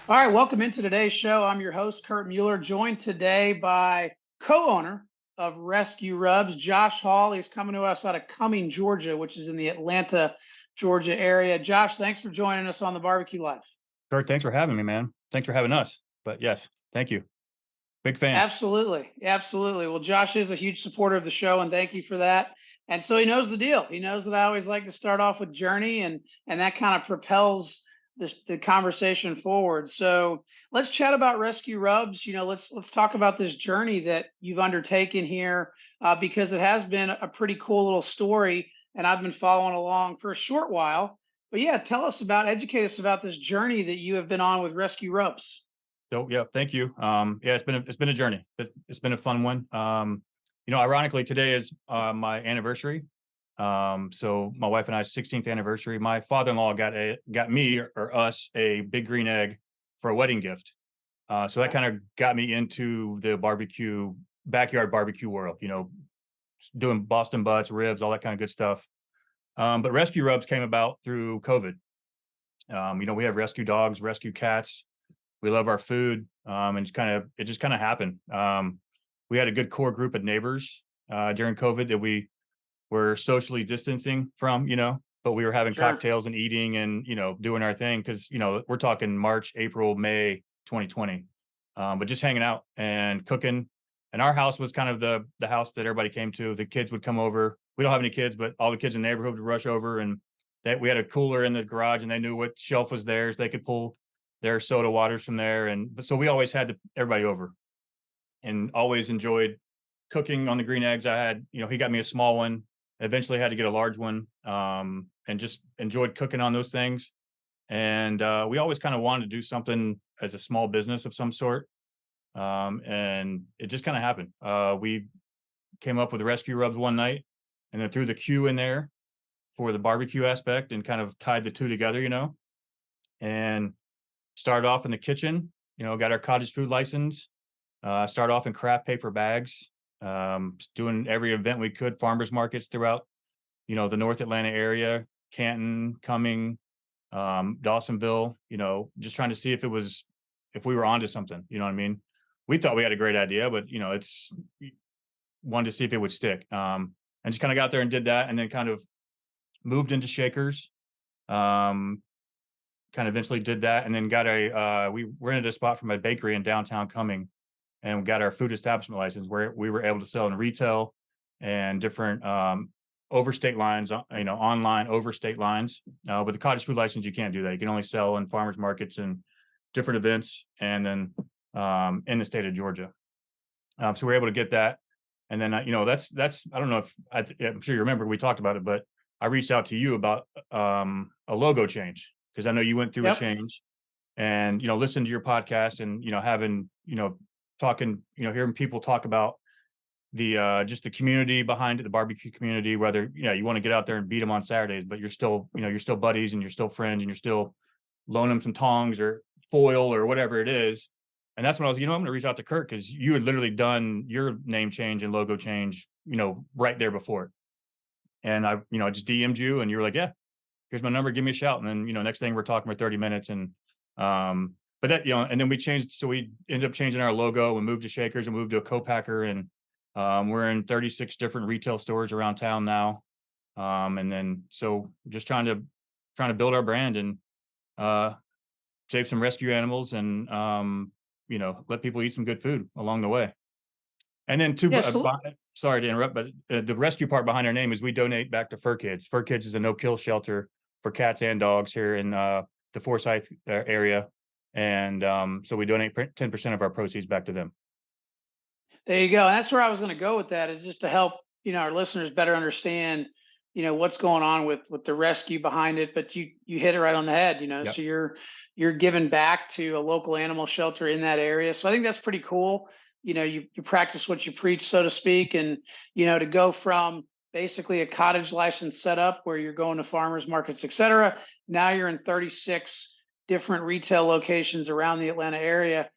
All right, welcome into today's show. I'm your host, Kurt Mueller, joined today by co-owner of ResQue Rubs, Josh Hall. He's coming to us out of Cumming, Georgia, which is in the Atlanta, Georgia area. Josh, thanks for joining us on the Barbecue Life. Kurt, thanks for having me, man. Thanks for having us. But yes, thank you. Big fan. Absolutely. Absolutely. Well, Josh is a huge supporter of the show, and thank you for that. And so he knows the deal. He knows that I always like to start off with journey, and that kind of propels the conversation forward. So let's chat about ResQue Rubs. Let's talk about this journey that you've undertaken here, because it has been a pretty cool little story, and I've been following along for a short while. But yeah, educate us about this journey that you have been on with ResQue Rubs. So yeah, thank you. Yeah, it's been a journey, but it's been a fun one. Ironically, today is my anniversary. So my wife and I's 16th anniversary. My father-in-law got me or us a big green egg for a wedding gift. So that kind of got me into the backyard barbecue world. Doing Boston butts, ribs, all that kind of good stuff. But ResQue Rubs came about through COVID. We have rescue dogs, rescue cats. We love our food, and it just kind of happened. We had a good core group of neighbors during COVID that we were socially distancing from, but we were having Sure. cocktails and eating and doing our thing because we're talking March, April, May 2020, but just hanging out and cooking. And our house was kind of the house that everybody came to. The kids would come over. We don't have any kids, but all the kids in the neighborhood would rush over, and that we had a cooler in the garage, and they knew what shelf was theirs. They could pull their soda waters from there. But so we always had everybody over and always enjoyed cooking on the green eggs. He got me a small one, eventually had to get a large one, and just enjoyed cooking on those things. And we always kind of wanted to do something as a small business of some sort. And it just kind of happened. We came up with the ResQue Rubs one night and then threw the Q in there for the barbecue aspect and kind of tied the two together, and started off in the kitchen, got our cottage food license, started off in craft paper bags, doing every event we could, farmers markets throughout, the North Atlanta area, Canton, Cumming, Dawsonville, just trying to see if we were onto something, you know what I mean? We thought we had a great idea, but it's wanted to see if it would stick. And just kind of got there and did that, and then kind of moved into shakers. Kind of eventually did that, and then we rented a spot from a bakery in downtown Cumming, and we got our food establishment license where we were able to sell in retail and different overstate lines, online overstate lines. With the cottage food license, you can't do that. You can only sell in farmers markets and different events, and then in the state of Georgia. So we were able to get that, and then that's I don't know if I'm sure you remember we talked about it, but I reached out to you about a logo change because I know you went through a Yep. change, and listened to your podcast, and having talking, hearing people talk about the just the community behind it, the barbecue community, whether you want to get out there and beat them on Saturdays, but you're still buddies and you're still friends and you're still loaning them some tongs or foil or whatever it is. And that's when I was, I'm going to reach out to Kurt because you had literally done your name change and logo change, right there before it. And I just DM'd you and you were like, yeah, here's my number, give me a shout. And then, next thing we're talking for 30 minutes. And, but that, and then we changed. So we ended up changing our logo and moved to Shakers and moved to a co-packer. And we're in 36 different retail stores around town now. And then, so just trying to build our brand and save some rescue animals and, let people eat some good food along the way. And then Yeah. So sorry to interrupt, but the rescue part behind our name is we donate back to Fur Kids. Fur Kids is a no-kill shelter for cats and dogs here in the Forsyth area. And so we donate 10% of our proceeds back to them. there you go. And that's where I was going to go with that, is just to help, our listeners better understand, what's going on with the rescue behind it. But you hit it right on the head, Yep. so you're giving back to a local animal shelter in that area. So I think that's pretty cool. You practice what you preach, so to speak, and to go from basically a cottage license setup where you're going to farmers markets, et cetera. Now you're in 36 different retail locations around the Atlanta area.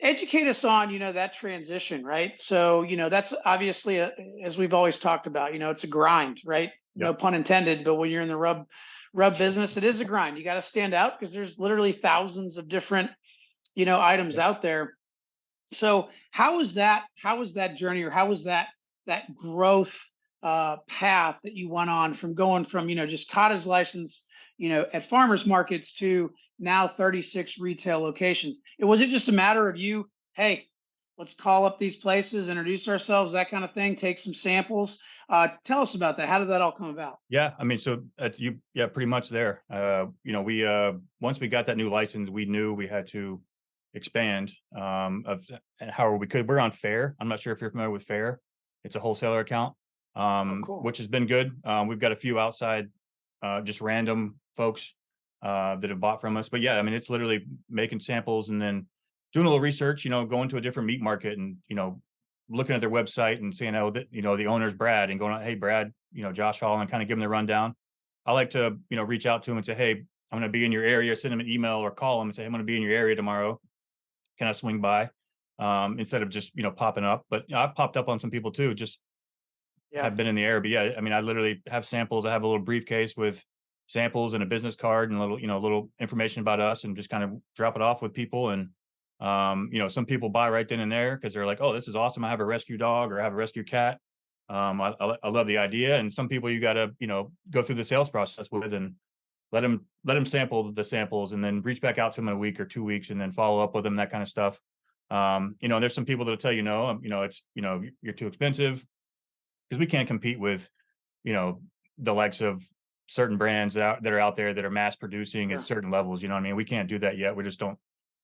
Educate us on that transition, right? So that's obviously as we've always talked about, it's a grind, right? No Yep. pun intended, but when you're in the rub business, it is a grind. You got to stand out because there's literally thousands of different items Yep. out there. So how was that journey, or how was that growth path that you went on from going from, just cottage license, at farmers markets to now 36 retail locations? Was it just a matter of you, hey, let's call up these places, introduce ourselves, that kind of thing, take some samples? Tell us about that. How did that all come about? Yeah, I mean, so yeah, pretty much there. We once we got that new license, we knew we had to expand of and however we could. We're on Fair. I'm not sure if you're familiar with Fair. It's a wholesaler account, Oh, cool. which has been good. We've got a few outside, just random folks that have bought from us. But yeah, I mean, it's literally making samples and then doing a little research. Going to a different meat market and looking at their website and seeing that the owner's Brad and going, hey Brad, Josh Hall, and kind of give them the rundown. I like to reach out to him and say, hey, I'm going to be in your area. Send him an email or call him and say, I'm going to be in your area tomorrow. Can I swing by? Instead of just popping up. But I've popped up on some people too. Just Yeah. have been in the area. But yeah, I mean, I literally have samples. I have a little briefcase with samples and a business card and a little little information about us, and just kind of drop it off with people. And some people buy right then and there because they're like, oh, this is awesome. I have a rescue dog or I have a rescue cat. I love the idea. And some people you got to go through the sales process with and let them sample the samples and then reach back out to them in a week or 2 weeks and then follow up with them, that kind of stuff. There's some people that'll tell no, it's you're too expensive, because we can't compete with you know the likes of certain brands that are out there that are mass producing at Sure. certain levels. What I mean? We can't do that yet. We just don't.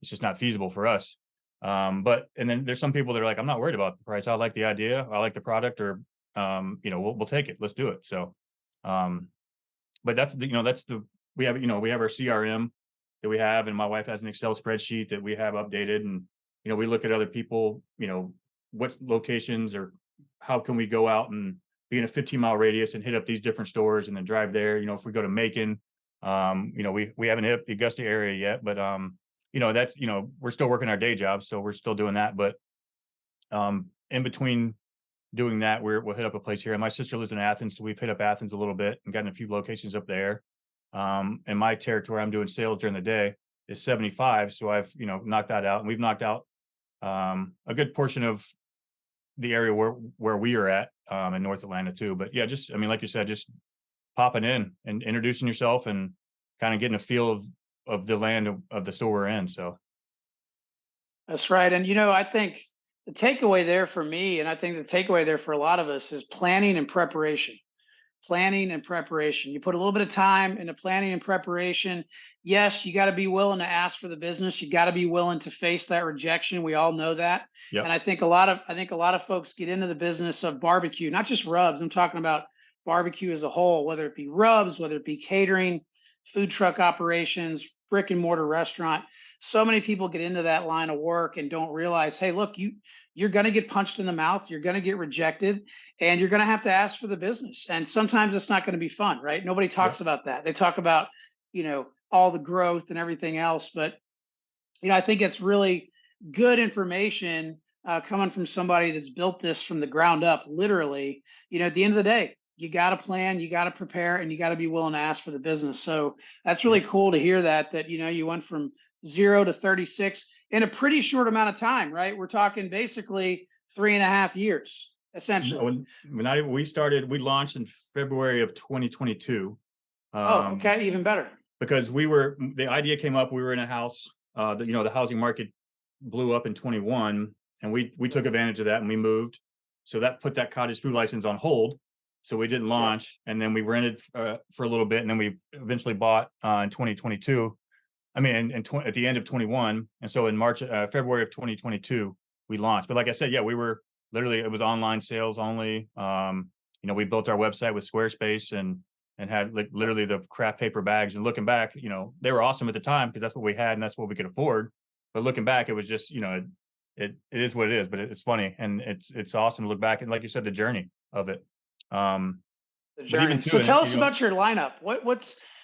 It's just not feasible for us. But and then there's some people that are like, I'm not worried about the price. I like the idea. I like the product, or we'll take it. Let's do it. So, um, but that's the we have our CRM that we have, and my wife has an Excel spreadsheet that we have updated, and we look at other people, what locations, or how can we go out and be in a 15-mile radius and hit up these different stores and then drive there. If we go to Macon, we haven't hit the Augusta area yet, but that's we're still working our day jobs, so we're still doing that. But in between doing that, we'll hit up a place here. And my sister lives in Athens, so we've hit up Athens a little bit and gotten a few locations up there. In my territory, I'm doing sales during the day is 75, so I've knocked that out, and we've knocked out a good portion of the area where we are at, in North Atlanta too. But yeah, just I mean, like you said, just popping in and introducing yourself and kind of getting a feel of the land of the store we're in. So That's right. And I think the takeaway there for me, and I think the takeaway there for a lot of us, is planning and preparation. Planning and preparation. You put a little bit of time into planning and preparation. Yes, you got to be willing to ask for the business. You got to be willing to face that rejection. We all know that. And yep, I think a lot of folks get into the business of barbecue, not just rubs. I'm talking about barbecue as a whole, whether it be rubs, whether it be catering, food truck operations, brick and mortar restaurant. So many people get into that line of work and don't realize, hey, look, you're going to get punched in the mouth, you're going to get rejected, and you're going to have to ask for the business. And sometimes it's not going to be fun, right? Nobody yep, talks about that. They talk about, all the growth and everything else. But, I think it's really good information coming from somebody that's built this from the ground up, literally. At the end of the day, you got to plan, you got to prepare, and you got to be willing to ask for the business. So that's really yep. cool to hear that you went from 0 to 36 in a pretty short amount of time, right? We're talking basically 3.5 years, No, essentially. we launched in February of 2022. Oh, Um, okay, even better. because the idea came up. We were in a house, the housing market blew up in 21, and we took advantage of that and we moved. So that put that cottage food license on hold. So we didn't Yep. launch, and then we rented for a little bit, and then we eventually bought in 2022. I mean, at the end of 21, and so in February of 2022, we launched. But like I said, yeah, we were literally, it was online sales only. We built our website with Squarespace and had like literally the craft paper bags. And looking back, they were awesome at the time because that's what we had and that's what we could afford. But looking back, it was just, it is what it is. But it's funny, and it's awesome to look back and, like you said, the journey of it. Um, The but even journey. too, So and tell us about your lineup.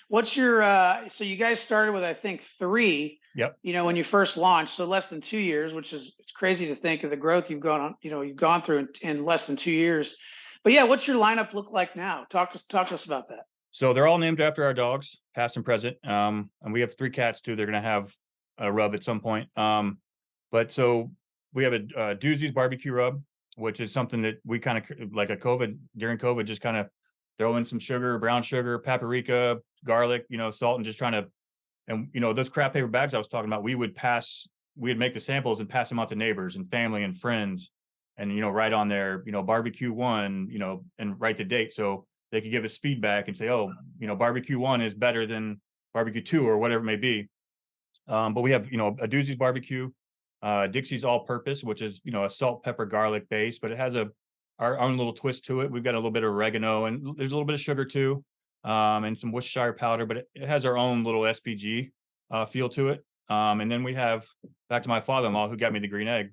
What's your so you guys started with, I think, three, yep. when you first launched, so less than 2 years, which is, it's crazy to think of the growth you've gone through in less than 2 years. But yeah, what's your lineup look like now? Talk to us about that. So they're all named after our dogs, past and present. And we have three cats too. They're going to have rub at some point. But so we have a Doozy's barbecue rub, which is something that we kind of like a COVID during COVID, just kind of throw in some sugar, brown sugar, paprika, garlic, salt, and just trying to, and those craft paper bags I was talking about, we'd make the samples and pass them out to neighbors and family and friends, and write on there, barbecue one, and write the date so they could give us feedback and say, oh, barbecue one is better than barbecue two or whatever it may be. But we have, a Doozy's barbecue, Dixie's all purpose, which is, a salt, pepper, garlic base, but it has our own little twist to it. We've got a little bit of oregano and there's a little bit of sugar too, and some Worcestershire powder, but it has our own little SPG feel to it. And then we have, back to my father-in-law who got me the green egg,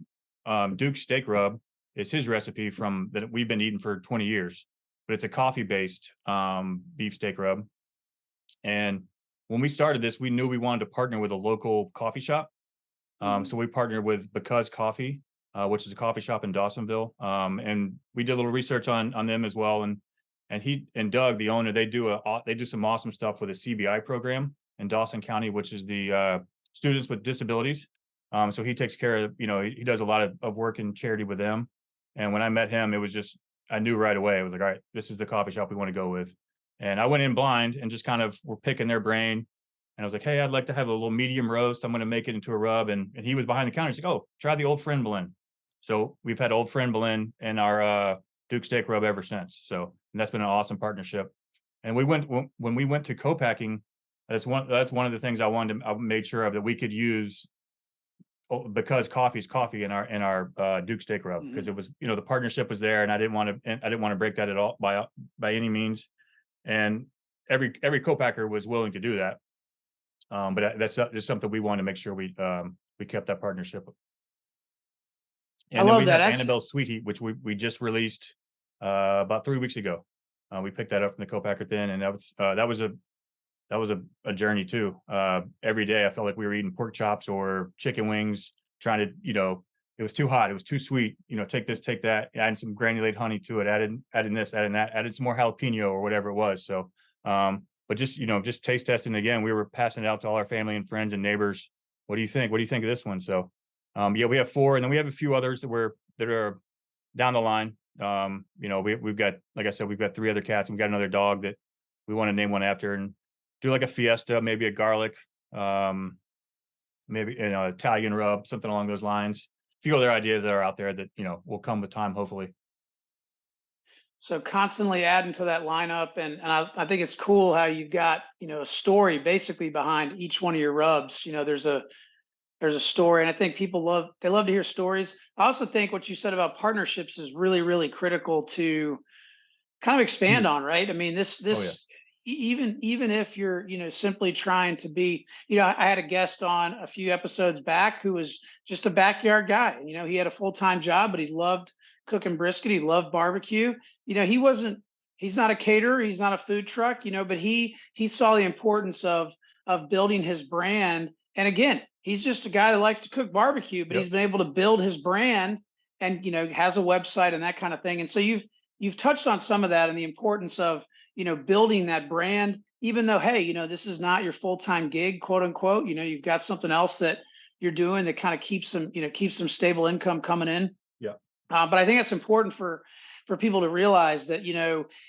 Duke's steak rub is his recipe from that we've been eating for 20 years, but it's a coffee based beef steak rub. And when we started this, we knew we wanted to partner with a local coffee shop. So we partnered with Because Coffee, which is a coffee shop in Dawsonville. And we did a little research on them as well. And he and Doug, the owner, they do some awesome stuff with a CBI program in Dawson County, which is the students with disabilities. So he takes care of, he does a lot of work in charity with them. And when I met him, it was just, I knew right away, I was like, all right, this is the coffee shop we want to go with. And I went in blind and just kind of were picking their brain. And I was like, hey, I'd like to have a little medium roast. I'm going to make it into a rub. And he was behind the counter. He's like, oh, try the Old Friend blend. So we've had Old Friend blend in our Duke steak rub ever since. So, and that's been an awesome partnership. And when we went to co-packing, that's one of the things I made sure of, that we could use Because Coffee's coffee in our Duke steak rub, because it was, the partnership was there, and I didn't want to break that at all by any means. And every co-packer was willing to do that. But that's just something we wanted to make sure we kept that partnership. And I then love we that. have Annabelle's Sweet Heat, which we just released about 3 weeks ago. We picked that up from the co-packer then, and that was a journey too. Every day I felt like we were eating pork chops or chicken wings, trying to, it was too hot, it was too sweet. Take this, take that, adding some granulated honey to it, adding this, adding that, added some more jalapeno or whatever it was. So, but just taste testing again. We were passing it out to all our family and friends and neighbors. What do you think? What do you think of this one? So, we have 4, and then we have a few others that are down the line. We've got, like I said, we've got 3 other cats, and we got another dog that we want to name one after, and do like a fiesta, maybe a garlic, maybe Italian rub, something along those lines. A few other ideas that are out there that will come with time, hopefully. So constantly adding to that lineup, and I think it's cool how you've got a story basically behind each one of your rubs. There's a story, and I think people love to hear stories. I also think what you said about partnerships is really, really critical to kind of expand Huge. on, right? I mean, this Oh yeah. even if you're simply trying to be, I had a guest on a few episodes back who was just a backyard guy. He had a full-time job, but he loved cooking brisket, he loved barbecue. He's not a caterer, he's not a food truck, but he saw the importance of building his brand. And again, he's just a guy that likes to cook barbecue, but Yep. he's been able to build his brand, and has a website and that kind of thing. And so you've touched on some of that, and the importance of building that brand, even though, hey, this is not your full-time gig, quote unquote. You've got something else that you're doing that kind of keeps some stable income coming in. Yeah. But I think it's important for people to realize that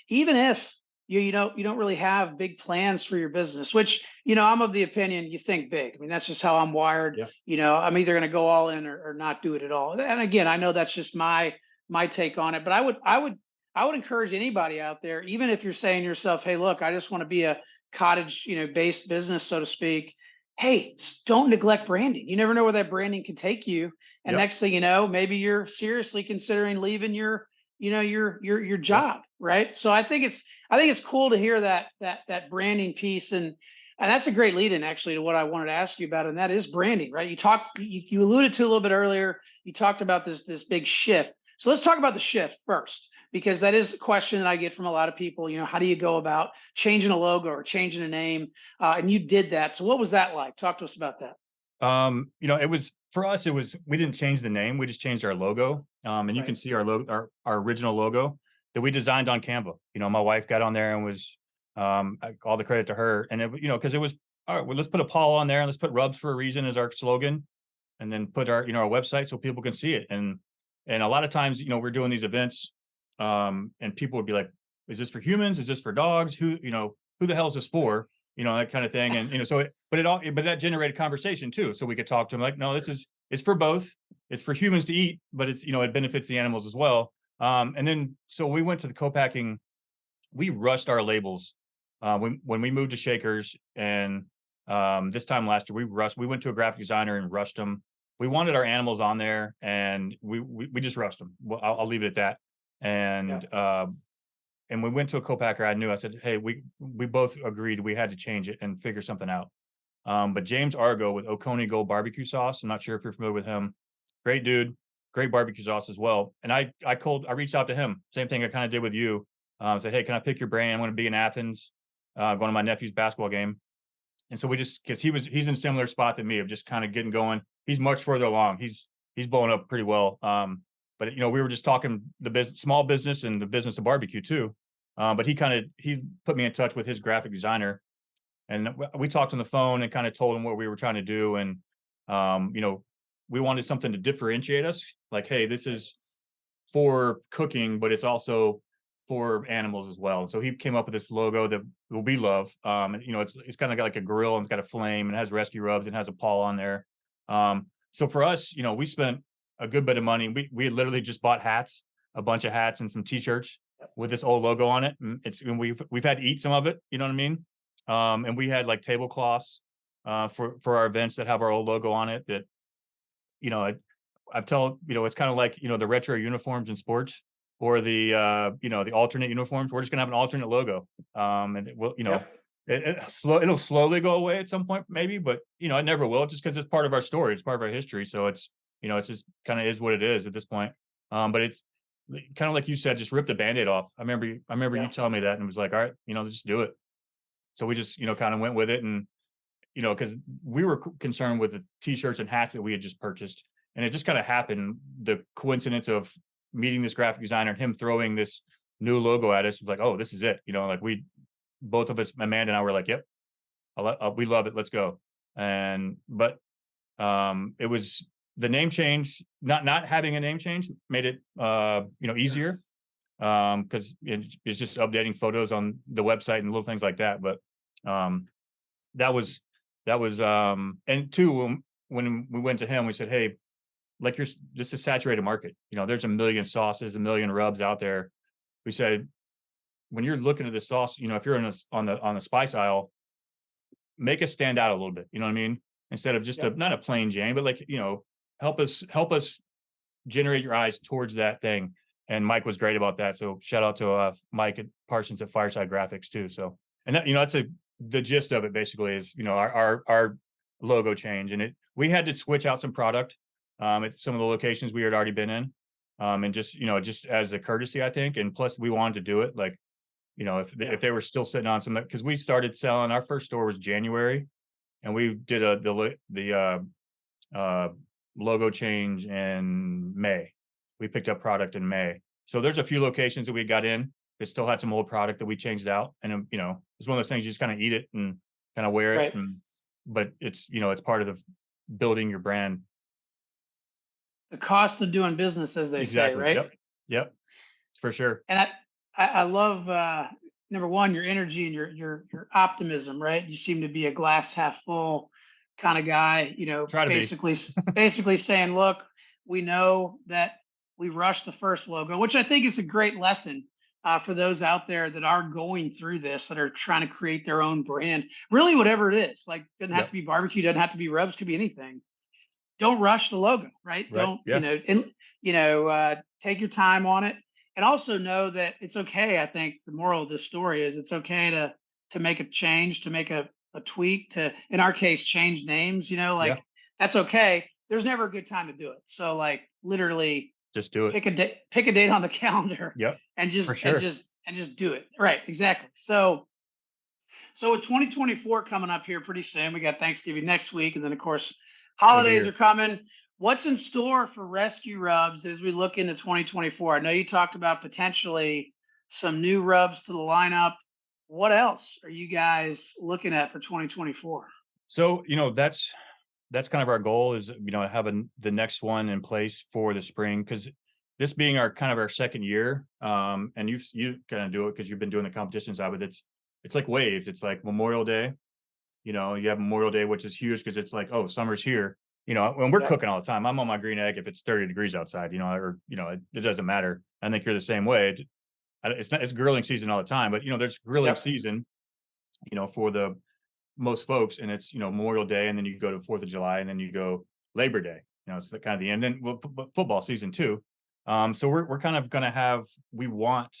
even if you don't really have big plans for your business, which I'm of the opinion you think big. I mean, that's just how I'm wired. Yeah. I'm either going to go all in or not do it at all. And again, I know that's just my take on it. But I would encourage anybody out there, even if you're saying to yourself, hey, look, I just want to be a cottage based business, so to speak. Hey, don't neglect branding. You never know where that branding can take you. And Yep. next thing you know, maybe you're seriously considering leaving your job, right? So I think it's cool to hear that branding piece, and that's a great lead in actually to what I wanted to ask you about, and that is branding, right? You alluded to a little bit earlier. You talked about this big shift. So let's talk about the shift first, because that is a question that I get from a lot of people. How do you go about changing a logo or changing a name? And you did that. So what was that like? Talk to us about that. It was, for us, we didn't change the name, we just changed our logo. And you Right. can see our logo, our original logo that we designed on Canva. My wife got on there and was all the credit to her. And because it was all right, well, let's put a Paul on there and let's put Rubs for a reason as our slogan, and then put our, our website so people can see it. And a lot of times, we're doing these events, and people would be like, is this for humans? Is this for dogs? Who the hell is this for? That kind of thing. And but that generated conversation too. So we could talk to them like, no, it's for both. It's for humans to eat, but it benefits the animals as well. And then so we went to the co-packing. We rushed our labels when we moved to Shakers, and this time last year we went to a graphic designer and rushed them. We wanted our animals on there, and we just rushed them. Well, I'll leave it at that. Yeah. And we went to a co-packer. I said, hey, we both agreed we had to change it and figure something out. But James Argo with Oconee Gold barbecue sauce, I'm not sure if you're familiar with him. Great dude, great barbecue sauce as well. And I reached out to him, same thing I kind of did with you. Said, hey, can I pick your brain? I'm going to be in Athens, going to my nephew's basketball game. And so because he's in a similar spot than me of just kind of getting going. He's much further along. He's blowing up pretty well. But we were just talking small business and the business of barbecue too. But he put me in touch with his graphic designer, and we talked on the phone and kind of told him what we were trying to do. And we wanted something to differentiate us. Like, hey, this is for cooking, but it's also for animals as well. So he came up with this logo that we love. And it's kind of got like a grill, and it's got a flame, and it has ResQue Rubs, and has a paw on there. So for us, we spent a good bit of money. We had literally just bought hats, a bunch of hats and some t-shirts with this old logo on it. And we've had to eat some of it, you know what I mean? And we had like tablecloths for our events that have our old logo on it that, I've told, it's kind of like, the retro uniforms in sports, or the the alternate uniforms. We're just gonna have an alternate logo. And it will, Yep. it'll slowly go away at some point, maybe, but it never will, just because it's part of our story, it's part of our history. So it's just kind of is what it is at this point. But it's kind of like you said, just rip the Band-Aid off. I remember Yeah. you telling me that, and it was like, all right, just do it. So we just kind of went with it. And because we were concerned with the t-shirts and hats that we had just purchased, and it just kind of happened. The coincidence of meeting this graphic designer and him throwing this new logo at us was like, oh, this is it. Like both of us, Amanda and I, were like, yep, we love it. Let's go. But it was the name change. Not having a name change made it easier, because it's just updating photos on the website and little things like that. But that was and two, when we went to him, we said, hey, like this is saturated market. There's a million sauces, a million rubs out there. We said, when you're looking at the sauce, if you're on the spice aisle, make us stand out a little bit. You know what I mean? Instead of just not a plain Jane, but like, help us generate your eyes towards that thing. And Mike was great about that. So shout out to Mike at Parsons at Fireside Graphics too. So, and that, that's the gist of it basically is, our logo change. And we had to switch out some product at some of the locations we had already been in. And just as a courtesy, I think. And plus we wanted to do it like, if they were still sitting on some, because we started selling, our first store was January, and we did the logo change in May. We picked up product in May. So there's a few locations that we got in that still had some old product that we changed out. And, it's one of those things, you just kind of eat it and kind of wear it. Right. But it's, it's part of the building your brand. The cost of doing business, as they say, Exactly. right? Yep. For sure. And I love number one, your energy and your optimism, right? You seem to be a glass half full kind of guy, Try to be. basically saying, look, we know that we rushed the first logo, which I think is a great lesson for those out there that are going through this, that are trying to create their own brand, really whatever it is. Like, doesn't have to be barbecue, doesn't have to be rubs, could be anything. Don't rush the logo, right? Right. Don't, Yeah. take your time on it. And also know that it's okay. I think the moral of this story is it's okay to make a change, to make a tweak, to, in our case, change names, Yeah. that's okay. There's never a good time to do it. So like literally Just do it. pick a date on the calendar Yep. and just For sure. and just do it. Right, exactly. So with 2024 coming up here pretty soon, we got Thanksgiving next week, and then of course holidays are coming. What's in store for ResQue Rubs as we look into 2024? I know you talked about potentially some new rubs to the lineup. What else are you guys looking at for 2024? So, that's kind of our goal is, having the next one in place for the spring, because this being our kind of our second year, and you kind of do it because you've been doing the competition side, but it's like waves. It's like Memorial Day. You have Memorial Day, which is huge because it's like, oh, summer's here. When we're Yep. cooking all the time, I'm on my green egg if it's 30 degrees outside. Or it doesn't matter. I think you're the same way. It's not it's grilling season all the time, but there's grilling Yep. season, for the most folks, and it's Memorial Day, and then you go to 4th of July, and then you go Labor Day. It's the kind of the end. Then football season too. So we're kind of going to have. We want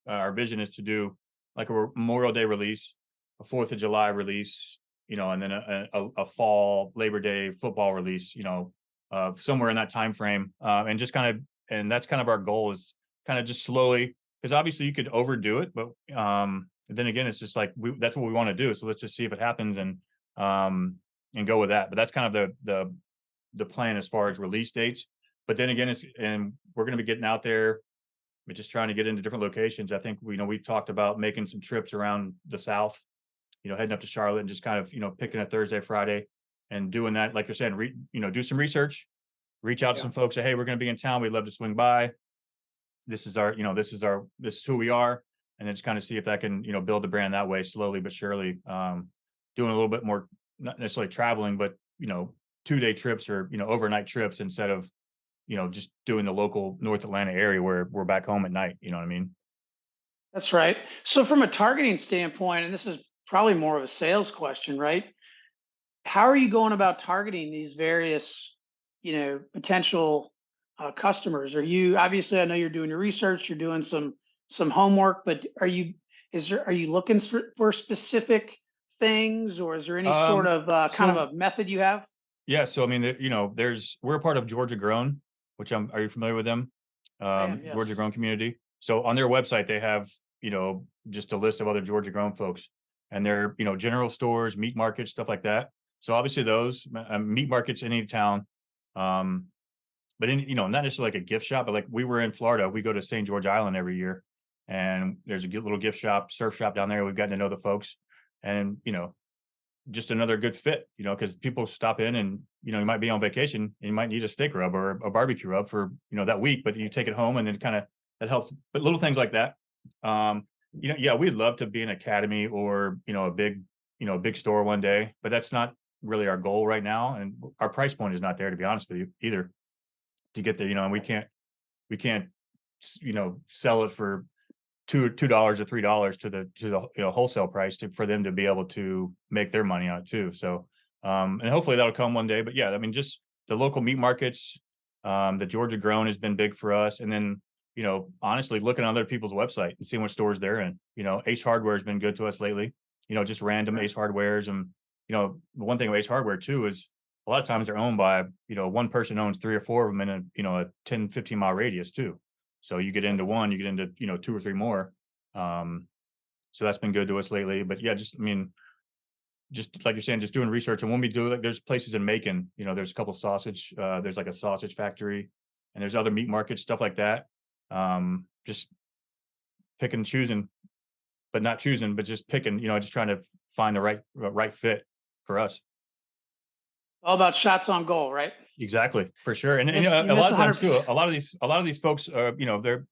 our vision is to do like a Memorial Day release, a 4th of July release, and then a fall Labor Day football release. Somewhere in that time frame, and just kind of, and that's kind of our goal is kind of just slowly, because obviously you could overdo it, but then again, it's just like that's what we want to do. So let's just see if it happens, and go with that. But that's kind of the plan as far as release dates. But then again, and we're going to be getting out there, but just trying to get into different locations. I think we've talked about making some trips around the South, heading up to Charlotte and just kind of picking a Thursday, Friday, and doing that. Like you're saying, do some research, reach out to Yeah. some folks, say, hey, we're going to be in town. We'd love to swing by. This is this is who we are, and then just kind of see if that can build the brand that way, slowly but surely. Doing a little bit more, not necessarily traveling, but 2-day trips or overnight trips instead of just doing the local North Atlanta area where we're back home at night. You know what I mean? That's right. So from a targeting standpoint, and this is probably more of a sales question, right? How are you going about targeting these various, potential customers? Are you obviously? I know you're doing your research, you're doing some homework, but are you looking for specific things, or is there any sort Um, of kind of so a method you have? yeah, so I mean, we're a part of Georgia Grown, which are you familiar with them? I am, Georgia yes. Grown community. So on their website, they have just a list of other Georgia Grown folks, and they're general stores, meat markets, stuff like that. So obviously those meat markets in any town, um, but in not necessarily like a gift shop, but like we were in Florida, we go to St. George Island every year, and there's a little gift shop, surf shop down there. We've gotten to know the folks, and just another good fit, because people stop in and, you might be on vacation and you might need a steak rub or a barbecue rub for, that week, but you take it home and then kind of that helps. But little things like that. Yeah, we'd love to be an academy or, a big store one day, but that's not really our goal right now. And our price point is not there, to be honest with you, either, to get there, and we can't, sell it for $2 or $3 to the wholesale price for them to be able to make their money on it too. So and hopefully that'll come one day. But yeah, I mean, just the local meat markets, the Georgia Grown has been big for us. And then honestly looking on other people's website and seeing what stores they're in. Ace Hardware has been good to us lately. Just random Right. Ace Hardwares. And the one thing with Ace Hardware too is a lot of times they're owned by one person owns 3 or 4 of them in a 10-15 mile radius too. So you get into one, you get into 2 or 3 more. So that's been good to us lately. But yeah, just I mean, just like you're saying, just doing research. And when we do, like, there's places in Macon, there's a couple sausage. There's like a sausage factory, and there's other meat markets, stuff like that. Just picking and choosing, but not choosing, but just picking. Just trying to find the right fit for us. All about shots on goal, right? Exactly, for sure. And, You a lot miss of times too, 100%. a lot of these folks are,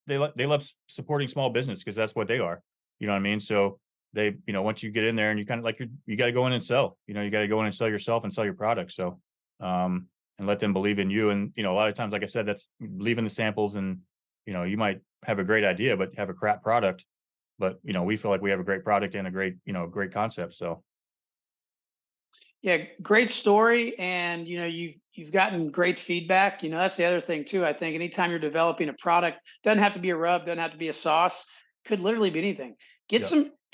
they love supporting small business because that's what they are. You know what I mean? So they, once you get in there and you kind of like you got to go in and sell. You got to go in and sell yourself and sell your product. So and let them believe in you. And a lot of times, like I said, that's leaving the samples, and you might have a great idea but have a crap product. But we feel like we have a great product and a great concept. So Yeah, great story, and you've gotten great feedback. That's the other thing too. I think anytime you're developing a product, doesn't have to be a rub, doesn't have to be a sauce, could literally be anything. Get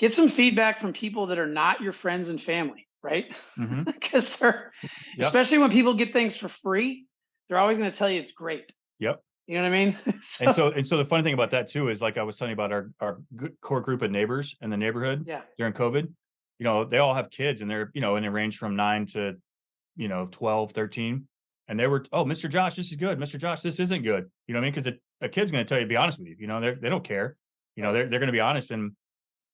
yeah. some feedback from people that are not your friends and family, right? Hmm. Because they're, Yep. especially when people get things for free, they're always going to tell you it's great. Yep. You know what I mean? And So so and so the funny thing about that too is, like I was telling you about our good core group of neighbors in the neighborhood yeah, during COVID. They all have kids, and they're, and they range from 9 to 12, 13. And they were, oh, Mr. Josh, this is good. Mr. Josh, this isn't good. You know what I mean? Because a kid's going to tell you, to be honest with you. They don't care. right. They're going to be honest. And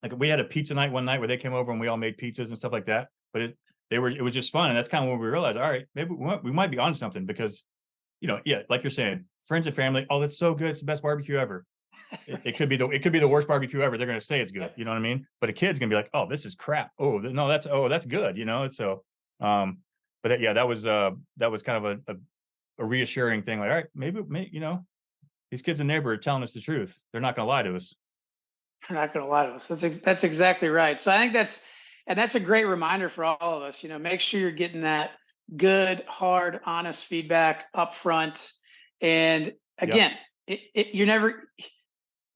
like we had a pizza night one night where they came over and we all made pizzas and stuff like that. But it was just fun, and that's kind of when we realized, all right, maybe we might be on something because yeah, like you're saying, friends and family, oh, that's so good, it's the best barbecue ever. It could be the worst barbecue ever. They're going to say it's good, Yep. you know what I mean? But a kid's going to be like, oh, this is crap. Oh, no, that's good, you know. And so, but yeah, that was kind of a reassuring thing. Like, all right, maybe these kids in the neighborhood are telling us the truth. They're not going to lie to us. You're not going to lie to us. That's exactly right. So I think that's a great reminder for all of us. Make sure you're getting that good, hard, honest feedback up front. And Yep, again, you're never.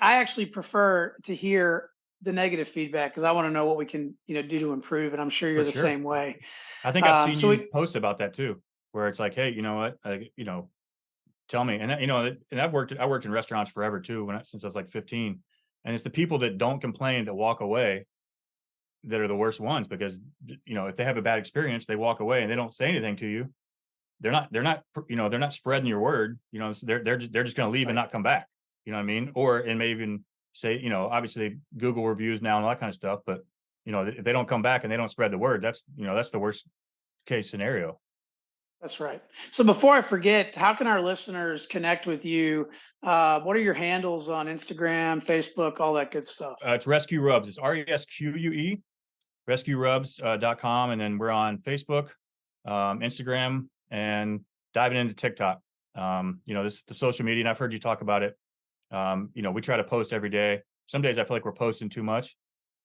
I actually prefer to hear the negative feedback because I want to know what we can do to improve. And I'm sure for you're the sure. same way. I think I've seen So you we post about that too, where it's like, hey, you know what, tell me. And and I worked in restaurants forever too, since I was like 15. And it's the people that don't complain that walk away that are the worst ones because if they have a bad experience, they walk away and they don't say anything to you. They're not spreading your word. They're just going to leave and right. not come back. You know what I mean? Or and may even say, obviously Google reviews now and all that kind of stuff. But if they don't come back and they don't spread the word, that's the worst case scenario. That's right. So before I forget, how can our listeners connect with you? What are your handles on Instagram, Facebook, all that good stuff? It's ResQue Rubs. It's ResQue, rescuerubs.com. And then we're on Facebook, Instagram, and diving into TikTok. This the social media, and I've heard you talk about it. We try to post every day. Some days I feel like we're posting too much,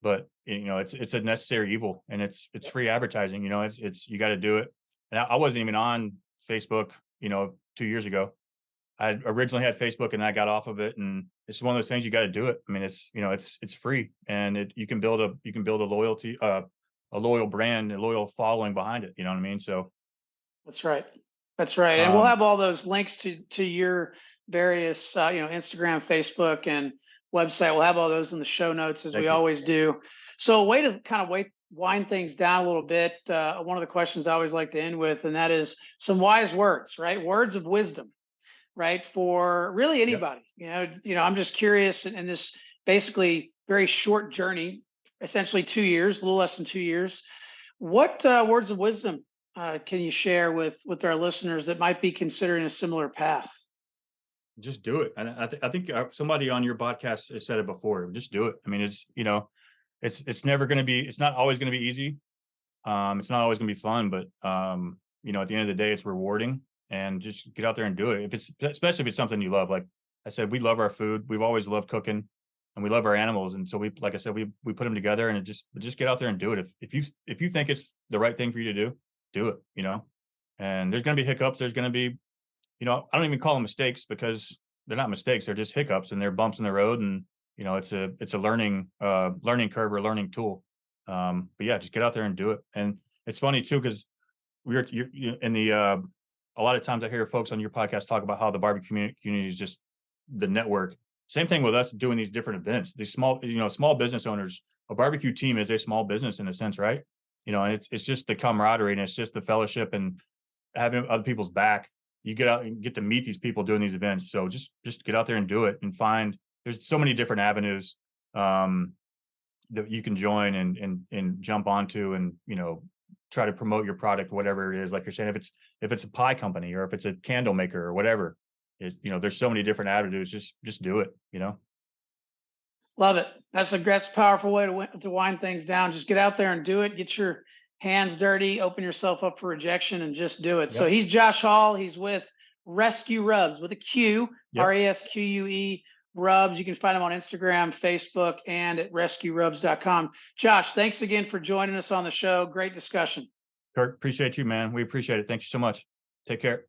but it's a necessary evil, and it's Yep. free advertising. It's you got to do it. And I wasn't even on Facebook, 2 years ago. I originally had Facebook and I got off of it, and it's one of those things you got to do it. I mean, it's free, and you can build a loyal brand, a loyal following behind it. You know what I mean? So, That's right. That's right. And we'll um, have all those links to your various Instagram, Facebook, and website. We'll have all those in the show notes as we thank you. always do. So a way to kind of wind things down a little bit. One of the questions I always like to end with, and that is some wise words, right? Words of wisdom, right? For really Yep. anybody. I'm just curious in this basically very short journey, essentially 2 years, a little less than 2 years. What words of wisdom can you share with our listeners that might be considering a similar path? Just do it. And I think somebody on your podcast has said it before. Just do it. I mean, it's never going to be. It's not always going to be easy. It's not always going to be fun, but at the end of the day, it's rewarding. And just get out there and do it. If it's especially if it's something you love. Like I said, we love our food. We've always loved cooking, and we love our animals. And so like I said, we put them together, and just get out there and do it. If you think it's the right thing for you to do it. And there's going to be hiccups. There's going to be I don't even call them mistakes because they're not mistakes. They're just hiccups and they're bumps in the road. And it's a learning curve or learning tool. But yeah, just get out there and do it. And it's funny too because you're in the a lot of times I hear folks on your podcast talk about how the barbecue community is just the network. Same thing with us doing these different events. These small business owners. A barbecue team is a small business in a sense, right? And it's just the camaraderie and it's just the fellowship and having other people's back. You get out and get to meet these people doing these events. So just get out there and do it and find there's so many different avenues that you can join and jump onto and try to promote your product, whatever it is. Like you're saying, if it's a pie company or if it's a candle maker or whatever, there's so many different avenues. Just do it. Love it. That's a powerful way to wind things down. Just get out there and do it. Get your hands dirty. Open yourself up for rejection and just do it. So Yep. he's Josh Hall. He's with ResQue Rubs with a Q, Yep. ResQue Rubs. You can find him on Instagram, Facebook, and at rescuerubs.com. Josh, thanks again for joining us on the show. Great discussion. Kurt, appreciate you, man. We appreciate it. Thank you so much. Take care.